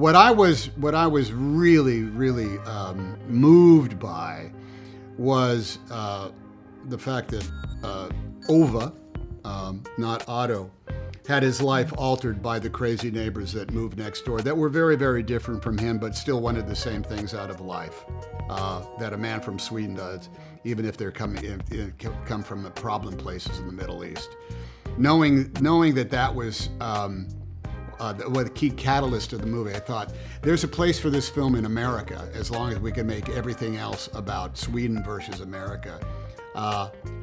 what I was really moved by was the fact that Ove, not Otto, had his life altered by the crazy neighbors that moved next door that were very different from him, but still wanted the same things out of life that a man from Sweden does, even if they're come from the problem places in the Middle East. Knowing that was the key catalyst of the movie, I thought there's a place for this film in America as long as we can make everything else about Sweden versus America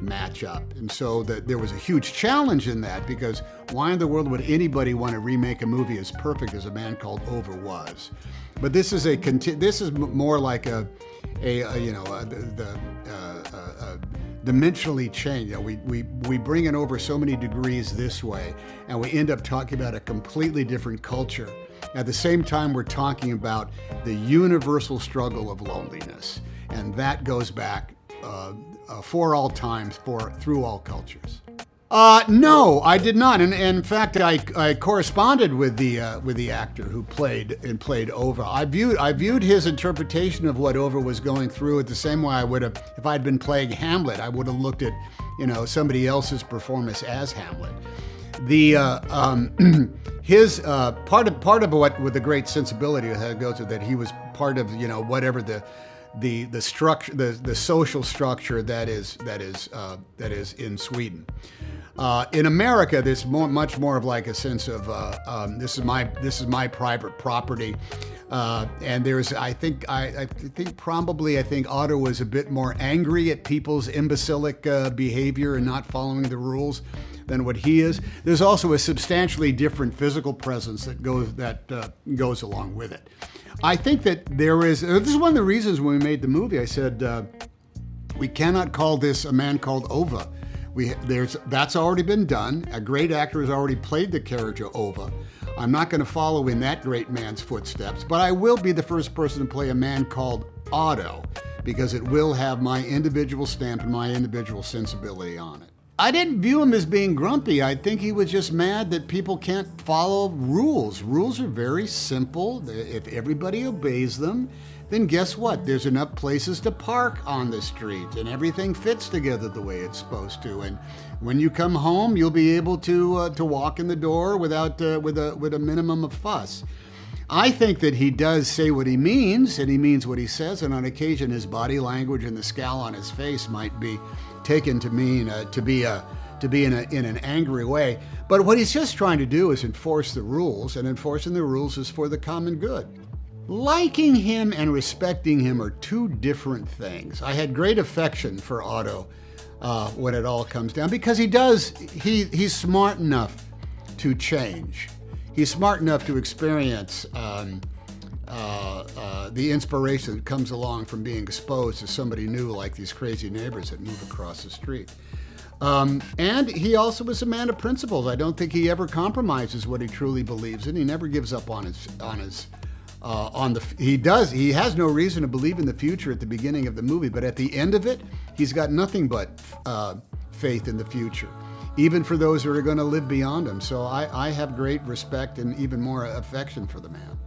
match up. And so there was a huge challenge in that, because why in the world would anybody want to remake a movie as perfect as A Man Called Ove was? But this is more like a dimensionally changed. We bring it over so many degrees this way, and we end up talking about a completely different culture. At the same time, we're talking about the universal struggle of loneliness, and that goes back for all times, through all cultures. No, I did not, and in fact, I corresponded with the actor who played Ove. I viewed his interpretation of what Ove was going through the same way I would have if I'd been playing Hamlet. I would have looked at somebody else's performance as Hamlet. His part of what with the great sensibility that goes to that he was part of whatever the structure, the social structure that is in Sweden. In America, there's much more of like a sense of this is my private property, and there's I think Otto was a bit more angry at people's imbecilic behavior and not following the rules than what he is. There's also a substantially different physical presence that goes along with it. I think that this is one of the reasons when we made the movie, I said, we cannot call this A Man Called Ove. That's already been done. A great actor has already played the character Ove. I'm not going to follow in that great man's footsteps, but I will be the first person to play A Man Called Otto, because it will have my individual stamp and my individual sensibility on it. I didn't view him as being grumpy. I think he was just mad that people can't follow rules. Rules are very simple. If everybody obeys them, then guess what? There's enough places to park on the street, and everything fits together the way it's supposed to. And when you come home, you'll be able to walk in the door without with a minimum of fuss. I think that he does say what he means, and he means what he says, and on occasion his body language and the scowl on his face might be taken to mean to be in an angry way. But what he's just trying to do is enforce the rules, and enforcing the rules is for the common good. Liking him and respecting him are two different things. I had great affection for Otto when it all comes down, because he's smart enough to change. He's smart enough to experience the inspiration that comes along from being exposed to somebody new, like these crazy neighbors that move across the street. And he also is a man of principles. I don't think he ever compromises what he truly believes in. He never gives up he has no reason to believe in the future at the beginning of the movie, but at the end of it, he's got nothing but faith in the future, even for those who are going to live beyond him. So I have great respect and even more affection for the man.